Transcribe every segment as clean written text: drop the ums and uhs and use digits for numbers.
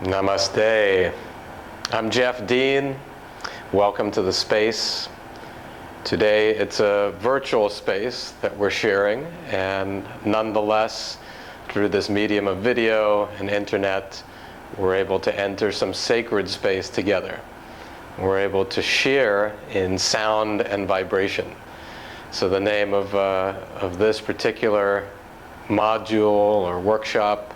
Namaste. I'm Deen. Welcome to the space. Today it's a virtual space that we're sharing, and nonetheless, through this medium of video and internet, we're able to enter some sacred space together. We're able to share in sound and vibration. So the name of this particular module or workshop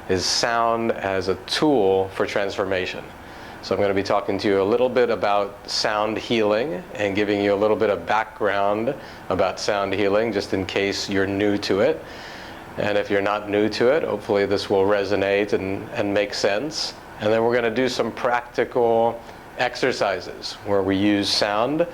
is Sound as a Tool for Transformation. So I'm going to be talking to you a little bit about sound healing and giving you a little bit of background about sound healing, just in case you're new to it. And if you're not new to it, hopefully this will resonate and make sense. And then we're going to do some practical exercises where we use sound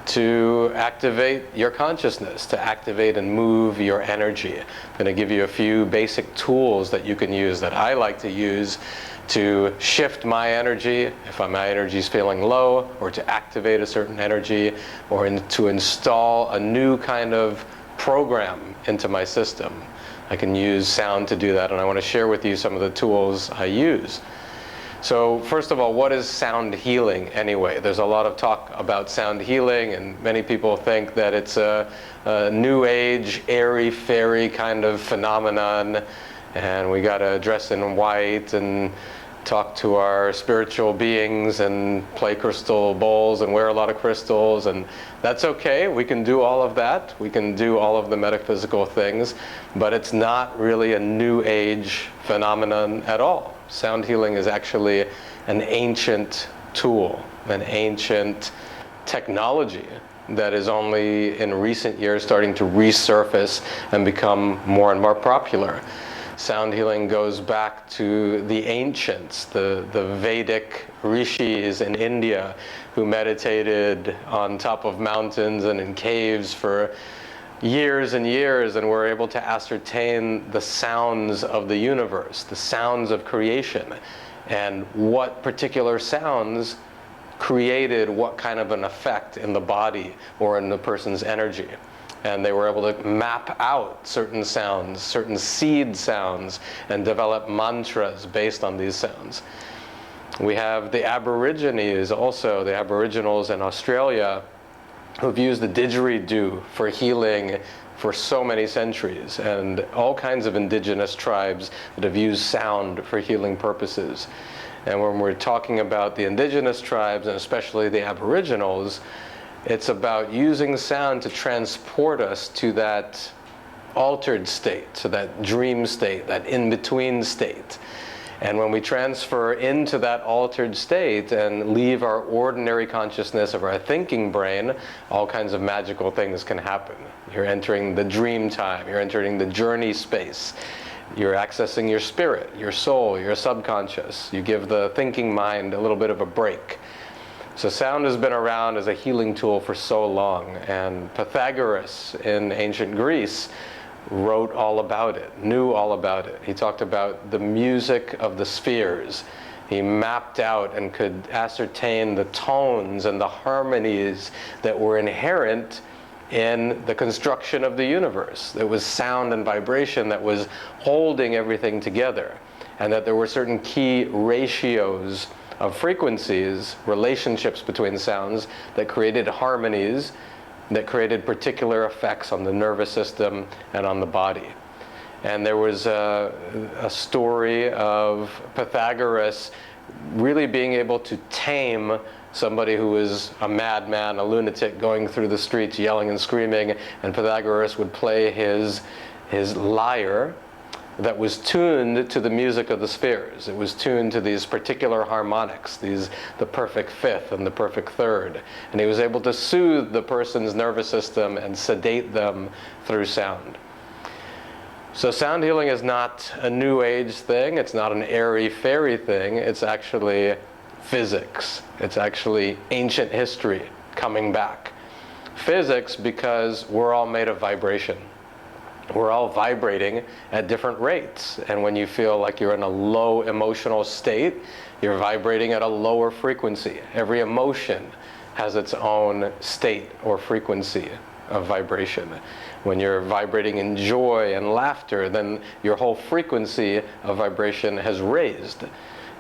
to activate your consciousness, to activate and move your energy. I'm going to give you a few basic tools that you can use, that I like to use to shift my energy if my energy is feeling low, or to activate a certain energy, or to install a new kind of program into my system. I can use sound to do that, and I want to share with you some of the tools I use. So first of all, what is sound healing anyway? There's a lot of talk about sound healing, and many people think that it's a new age, airy-fairy kind of phenomenon, and we got to dress in white and talk to our spiritual beings and play crystal bowls and wear a lot of crystals, and that's okay. We can do all of that. We can do all of the metaphysical things, but it's not really a new age phenomenon at all. Sound healing is actually an ancient tool, an ancient technology that is only in recent years starting to resurface and become more and more popular. Sound healing goes back to the ancients, the Vedic rishis in India, who meditated on top of mountains and in caves for years and years, and were able to ascertain the sounds of the universe, the sounds of creation, and what particular sounds created what kind of an effect in the body or in the person's energy. And they were able to map out certain sounds, certain seed sounds, and develop mantras based on these sounds. We have the Aborigines also, the Aboriginals in Australia, who've used the didgeridoo for healing for so many centuries, and all kinds of indigenous tribes that have used sound for healing purposes. And when we're talking about the indigenous tribes, and especially the Aboriginals, it's about using sound to transport us to that altered state, to that dream state, that in-between state. And when we transfer into that altered state and leave our ordinary consciousness of our thinking brain, all kinds of magical things can happen. You're entering the dream time, you're entering the journey space, you're accessing your spirit, your soul, your subconscious. You give the thinking mind a little bit of a break. So sound has been around as a healing tool for so long, and Pythagoras in ancient Greece wrote all about it, knew all about it. He talked about the music of the spheres. He mapped out and could ascertain the tones and the harmonies that were inherent in the construction of the universe. There was sound and vibration that was holding everything together, and that there were certain key ratios of frequencies, relationships between sounds, that created harmonies, that created particular effects on the nervous system and on the body. And there was a story of Pythagoras really being able to tame somebody who was a madman, a lunatic, going through the streets yelling and screaming, and Pythagoras would play his lyre that was tuned to the music of the spheres. It was tuned to these particular harmonics, the perfect fifth and the perfect third. And he was able to soothe the person's nervous system and sedate them through sound. So sound healing is not a new age thing. It's not an airy-fairy thing. It's actually physics. It's actually ancient history coming back. Physics, because we're all made of vibration. We're all vibrating at different rates, and when you feel like you're in a low emotional state, you're vibrating at a lower frequency. Every emotion has its own state or frequency of vibration. When you're vibrating in joy and laughter, then your whole frequency of vibration has raised.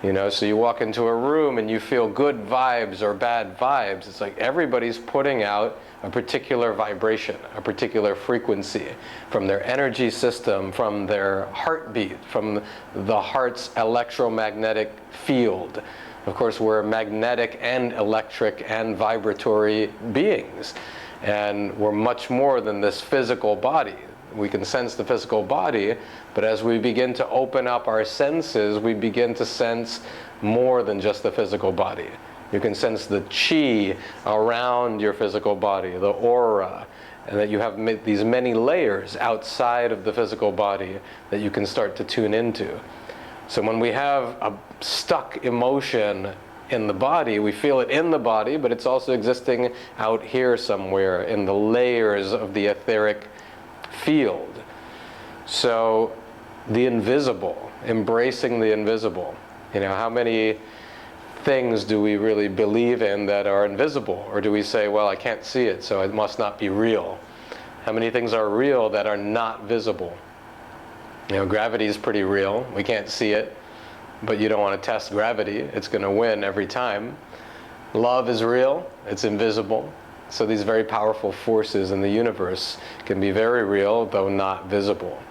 So you walk into a room and you feel good vibes or bad vibes. It's like everybody's putting out a particular vibration, a particular frequency from their energy system, from their heartbeat, from the heart's electromagnetic field. Of course, we're magnetic and electric and vibratory beings, and we're much more than this physical body. We can sense the physical body, but as we begin to open up our senses, we begin to sense more than just the physical body. You can sense the chi around your physical body, the aura, and that you have these many layers outside of the physical body that you can start to tune into. So when we have a stuck emotion in the body, we feel it in the body, but it's also existing out here somewhere in the layers of the etheric field. So the invisible, embracing the invisible. How many things do we really believe in that are invisible? Or do we say, well, I can't see it, so it must not be real? How many things are real that are not visible? Gravity is pretty real. We can't see it, but you don't want to test gravity. It's going to win every time. Love is real. It's invisible. So these very powerful forces in the universe can be very real, though not visible.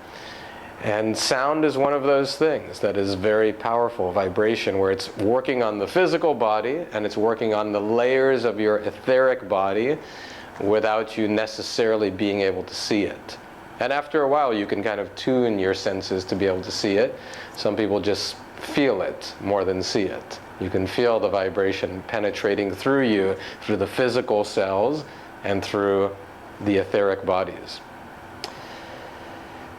And sound is one of those things that is very powerful, vibration, where it's working on the physical body and it's working on the layers of your etheric body without you necessarily being able to see it. And after a while, you can kind of tune your senses to be able to see it. Some people just feel it more than see it. You can feel the vibration penetrating through you, through the physical cells and through the etheric bodies.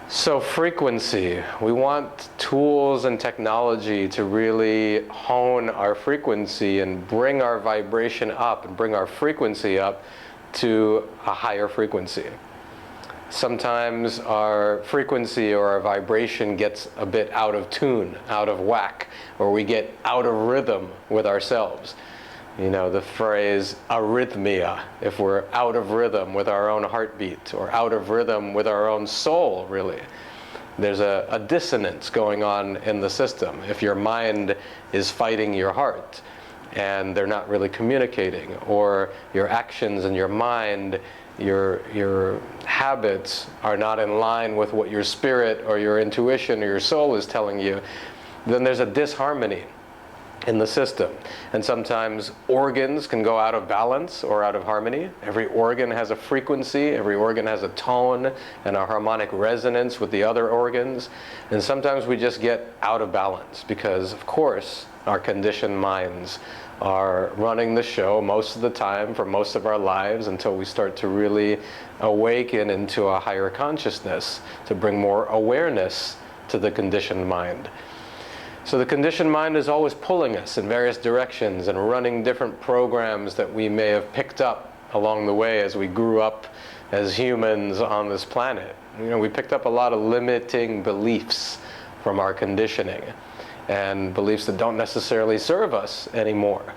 So frequency, we want tools and technology to really hone our frequency and bring our vibration up and bring our frequency up to a higher frequency. Sometimes our frequency or our vibration gets a bit out of tune, out of whack, or we get out of rhythm with ourselves. The phrase arrhythmia, if we're out of rhythm with our own heartbeat or out of rhythm with our own soul, really. There's a dissonance going on in the system. If your mind is fighting your heart and they're not really communicating, or your actions and your mind, your habits are not in line with what your spirit or your intuition or your soul is telling you, then there's a disharmony in the system. And sometimes organs can go out of balance or out of harmony. Every organ has a frequency, every organ has a tone and a harmonic resonance with the other organs. And sometimes we just get out of balance because, of course, our conditioned minds are running the show most of the time for most of our lives until we start to really awaken into a higher consciousness, to bring more awareness to the conditioned mind. So the conditioned mind is always pulling us in various directions and running different programs that we may have picked up along the way as we grew up as humans on this planet. We picked up a lot of limiting beliefs from our conditioning, and beliefs that don't necessarily serve us anymore.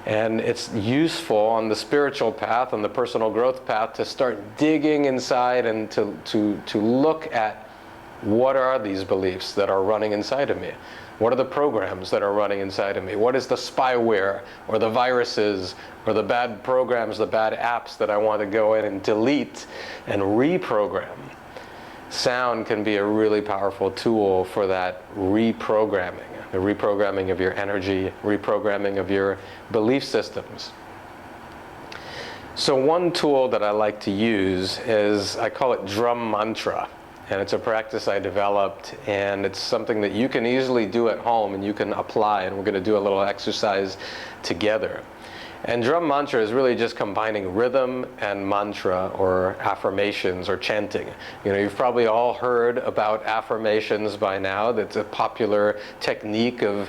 And it's useful on the spiritual path, on the personal growth path, to start digging inside and to look at what are these beliefs that are running inside of me. What are the programs that are running inside of me? What is the spyware or the viruses or the bad programs, the bad apps that I want to go in and delete and reprogram? Sound can be a really powerful tool for that reprogramming, the reprogramming of your energy, reprogramming of your belief systems. So one tool that I like to use is, I call it drum mantra. And it's a practice I developed, and it's something that you can easily do at home and you can apply, and we're going to do a little exercise together. And drum mantra is really just combining rhythm and mantra, or affirmations or chanting. You've probably all heard about affirmations by now. That's a popular technique of,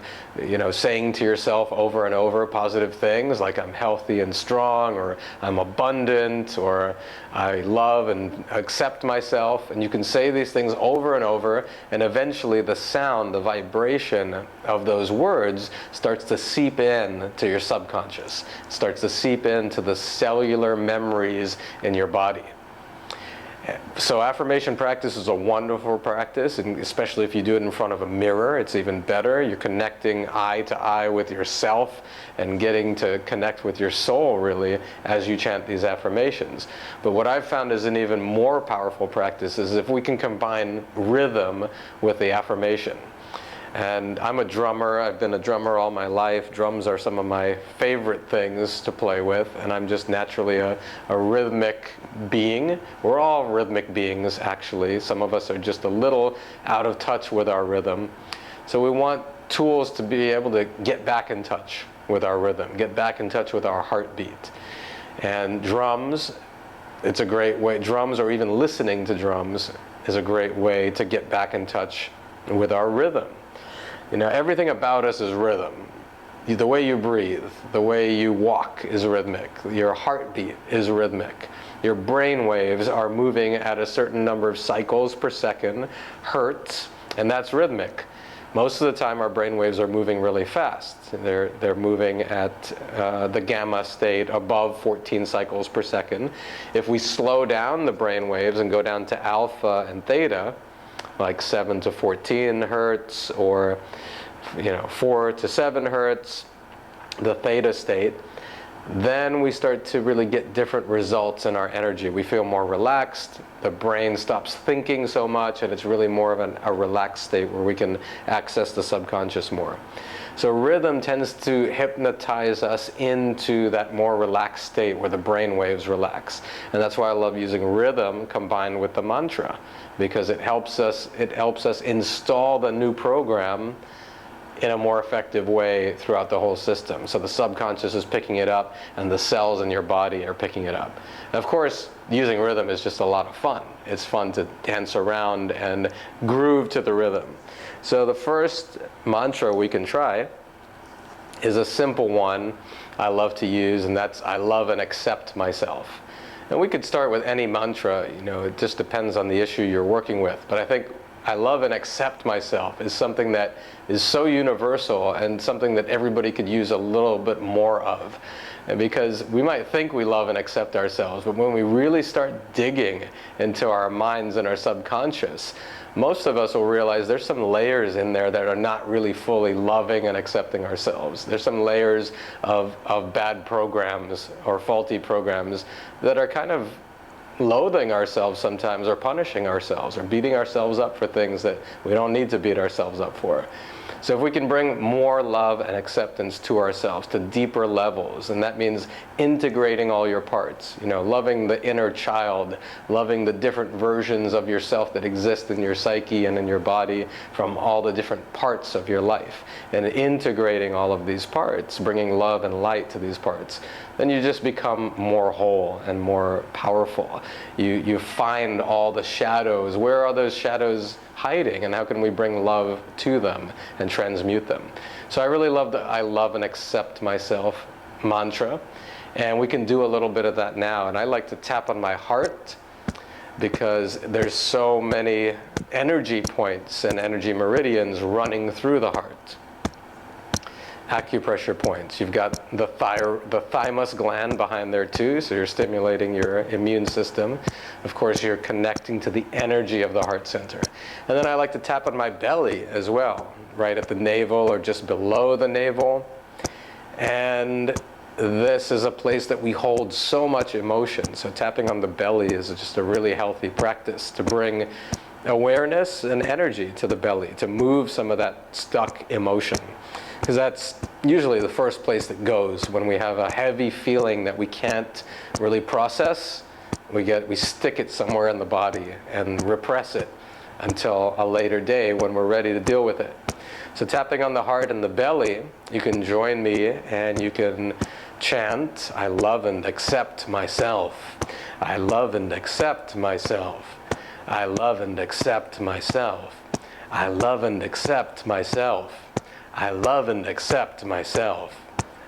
saying to yourself over and over positive things like I'm healthy and strong, or I'm abundant, or I love and accept myself. And you can say these things over and over, and eventually the sound, the vibration of those words starts to seep in to your subconscious. It starts to seep into the cellular memories in your body. So affirmation practice is a wonderful practice, and especially if you do it in front of a mirror, it's even better. You're connecting eye to eye with yourself and getting to connect with your soul, really, as you chant these affirmations. But what I've found is an even more powerful practice is if we can combine rhythm with the affirmation. And I'm a drummer. I've been a drummer all my life. Drums are some of my favorite things to play with, and I'm just naturally a rhythmic being. We're all rhythmic beings, actually. Some of us are just a little out of touch with our rhythm. So we want tools to be able to get back in touch with our rhythm, get back in touch with our heartbeat. And drums, it's a great way. Drums, or even listening to drums, is a great way to get back in touch with our rhythm. You know, everything about us is rhythm. The way you breathe, the way you walk is rhythmic. Your heartbeat is rhythmic. Your brain waves are moving at a certain number of cycles per second, hertz, and that's rhythmic. Most of the time our brain waves are moving really fast. They're moving at the gamma state above 14 cycles per second. If we slow down the brain waves and go down to alpha and theta, like 7 to 14 hertz, or 4 to 7 hertz, the theta state, then we start to really get different results in our energy. We feel more relaxed, the brain stops thinking so much, and it's really more of a relaxed state where we can access the subconscious more. So rhythm tends to hypnotize us into that more relaxed state where the brain waves relax. And that's why I love using rhythm combined with the mantra, because it helps us install the new program in a more effective way throughout the whole system. So the subconscious is picking it up, and the cells in your body are picking it up. And of course, using rhythm is just a lot of fun. It's fun to dance around and groove to the rhythm. So the first mantra we can try is a simple one I love to use, and that's I love and accept myself. And we could start with any mantra, it just depends on the issue you're working with. But I think I love and accept myself is something that is so universal and something that everybody could use a little bit more of. And because we might think we love and accept ourselves, but when we really start digging into our minds and our subconscious, most of us will realize there's some layers in there that are not really fully loving and accepting ourselves. There's some layers of bad programs or faulty programs that are kind of loathing ourselves sometimes, or punishing ourselves, or beating ourselves up for things that we don't need to beat ourselves up for. So if we can bring more love and acceptance to ourselves, to deeper levels, and that means integrating all your parts, loving the inner child, loving the different versions of yourself that exist in your psyche and in your body from all the different parts of your life, and integrating all of these parts, bringing love and light to these parts, then you just become more whole and more powerful. You find all the shadows. Where are those shadows hiding, and how can we bring love to them and transmute them? So I really love the I love and accept myself mantra, and we can do a little bit of that now. And I like to tap on my heart, because there's so many energy points and energy meridians running through the heart. Acupressure points. You've got the thymus gland behind there too, so you're stimulating your immune system. Of course, you're connecting to the energy of the heart center. And then I like to tap on my belly as well, right at the navel or just below the navel. And this is a place that we hold so much emotion. So tapping on the belly is just a really healthy practice to bring awareness and energy to the belly, to move some of that stuck emotion. Because that's usually the first place that goes when we have a heavy feeling that we can't really process. We stick it somewhere in the body and repress it until a later day when we're ready to deal with it. So tapping on the heart and the belly, you can join me and you can chant, I love and accept myself. I love and accept myself. I love and accept myself. I love and accept myself. I love and accept myself.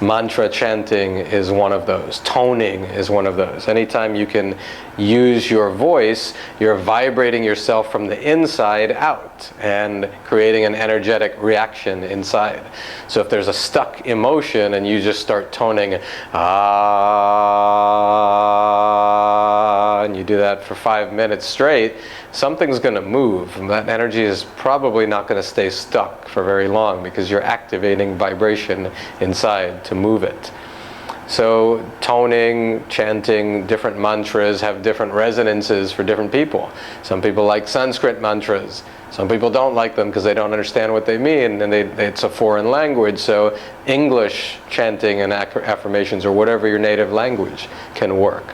Mantra chanting is one of those. Toning is one of those. Anytime you can use your voice, you're vibrating yourself from the inside out and creating an energetic reaction inside. So if there's a stuck emotion and you just start toning, ah, and you do that for 5 minutes straight, something's going to move. And that energy is probably not going to stay stuck for very long because you're activating vibration inside to move it. So toning, chanting, different mantras have different resonances for different people. Some people like Sanskrit mantras. Some people don't like them because they don't understand what they mean, and it's a foreign language. So English chanting and affirmations, or whatever your native language, can work.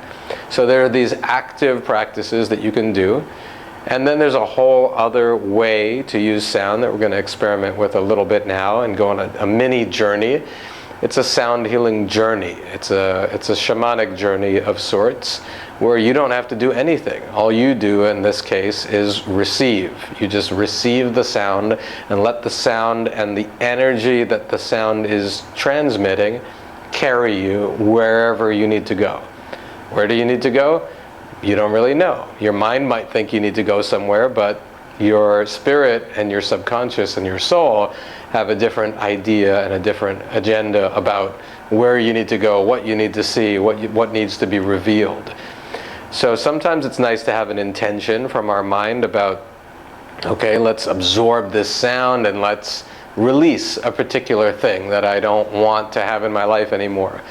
So there are these active practices that you can do. And then there's a whole other way to use sound that we're going to experiment with a little bit now and go on a mini journey. It's a sound healing journey. It's a shamanic journey of sorts where you don't have to do anything. All you do in this case is receive. You just receive the sound and let the sound and the energy that the sound is transmitting carry you wherever you need to go. Where do you need to go? You don't really know. Your mind might think you need to go somewhere, but your spirit and your subconscious and your soul have a different idea and a different agenda about where you need to go, what you need to see, what needs to be revealed. So sometimes it's nice to have an intention from our mind about, okay, let's absorb this sound and let's release a particular thing that I don't want to have in my life anymore.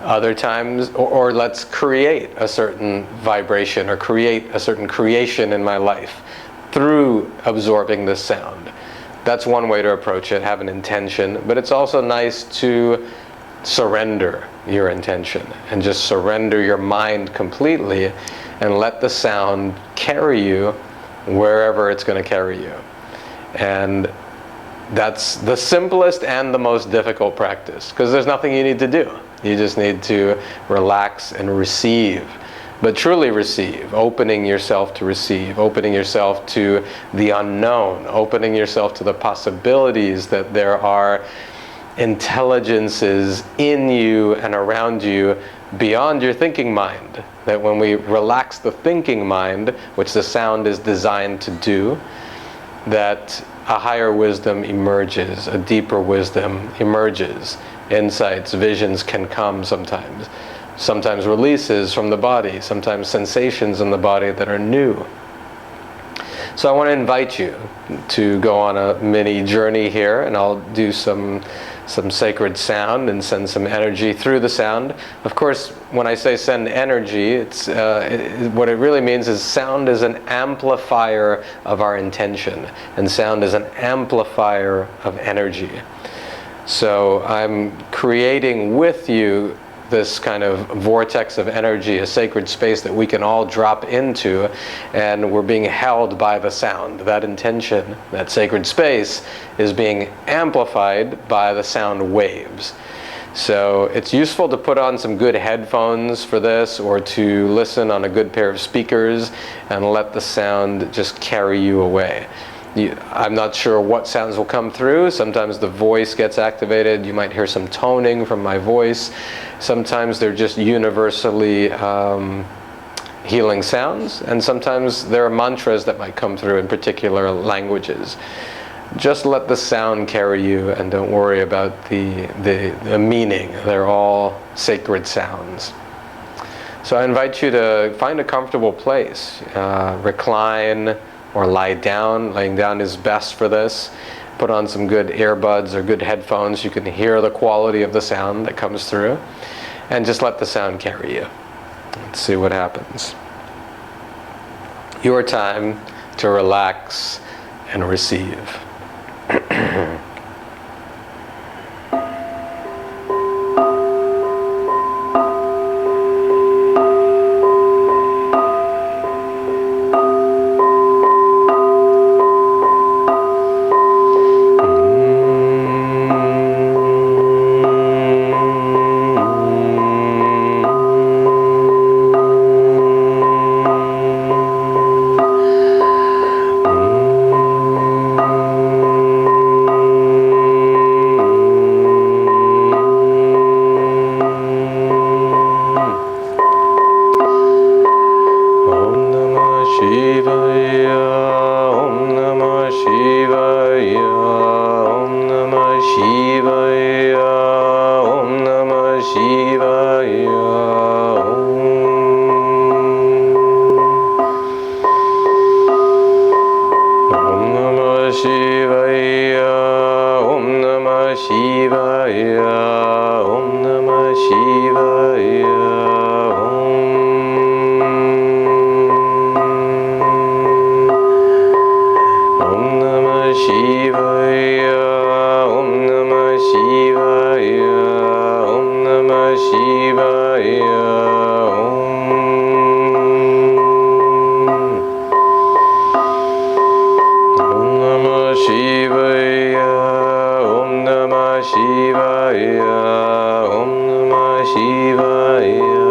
Other times, or let's create a certain vibration or create a certain creation in my life through absorbing this sound. That's one way to approach it, have an intention. But it's also nice to surrender your intention and just surrender your mind completely and let the sound carry you wherever it's going to carry you. And that's the simplest and the most difficult practice, because there's nothing you need to do. You just need to relax and receive, but truly receive, opening yourself to receive, opening yourself to the unknown, opening yourself to the possibilities that there are intelligences in you and around you beyond your thinking mind. That when we relax the thinking mind, which the sound is designed to do, that a higher wisdom emerges, a deeper wisdom emerges. Insights, visions can come sometimes. Sometimes releases from the body, sometimes sensations in the body that are new. So I want to invite you to go on a mini journey here, and I'll do some sacred sound and send some energy through the sound. Of course, when I say send energy, it's what it really means is sound is an amplifier of our intention, and sound is an amplifier of energy. So I'm creating with you this kind of vortex of energy, a sacred space that we can all drop into, and we're being held by the sound. That intention, that sacred space, is being amplified by the sound waves. So it's useful to put on some good headphones for this, or to listen on a good pair of speakers and let the sound just carry you away. I'm not sure what sounds will come through. Sometimes the voice gets activated. You might hear some toning from my voice. Sometimes they're just universally healing sounds, and sometimes there are mantras that might come through in particular languages. Just let the sound carry you, and don't worry about the meaning. They're all sacred sounds. So I invite you to find a comfortable place, recline, or lie down. Laying down is best for this. Put on some good earbuds or good headphones. You can hear the quality of the sound that comes through. And just let the sound carry you. Let's see what happens. Your time to relax and receive. Om Namah Shivaya. Om Namah Shivaya. Om Namah Shivaya. Om Namah Shivaya. Om Namah Shivaya. Om Namah Shivaya. Om Namah Shivaya.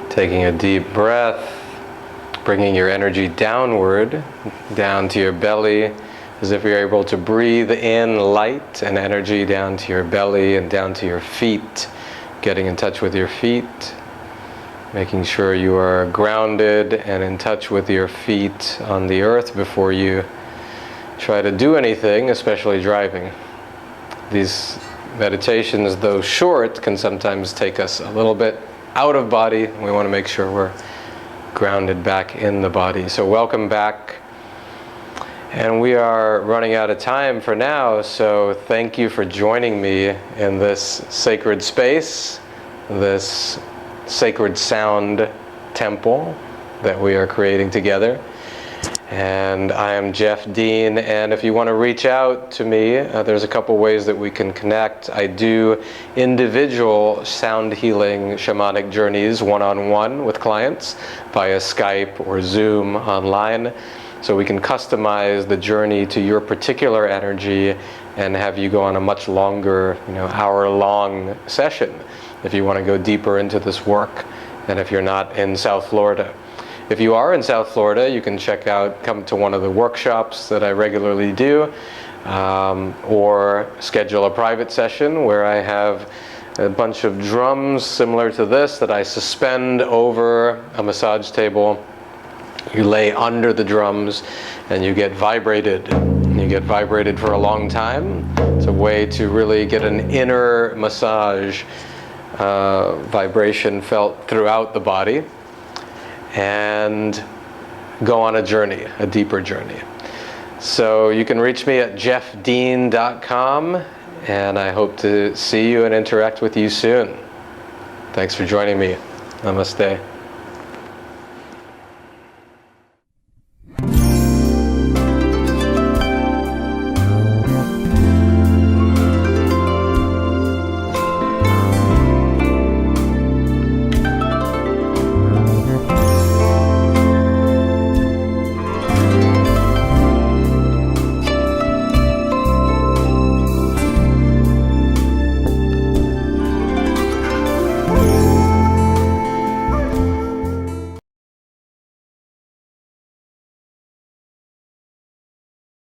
Taking a deep breath, bringing your energy downward, down to your belly, as if you're able to breathe in light and energy down to your belly and down to your feet, getting in touch with your feet, making sure you are grounded and in touch with your feet on the earth before you try to do anything, especially driving. These meditations, though short, can sometimes take us a little bit out of body. We want to make sure we're grounded back in the body. So welcome back. And we are running out of time for now, so thank you for joining me in this sacred space, this sacred sound temple that we are creating together. And I am Jeff Deen, and if you want to reach out to me, there's a couple ways that we can connect. I do individual sound healing shamanic journeys one-on-one with clients via Skype or Zoom online. So we can customize the journey to your particular energy and have you go on a much longer, hour-long session if you want to go deeper into this work, and if you're not in South Florida. If you are in South Florida, you can come to one of the workshops that I regularly do, or schedule a private session where I have a bunch of drums similar to this that I suspend over a massage table. You lay under the drums and you get vibrated. You get vibrated for a long time. It's a way to really get an inner massage vibration felt throughout the body, and go on a journey, a deeper journey. So you can reach me at jeffdeen.com, and I hope to see you and interact with you soon. Thanks for joining me. Namaste.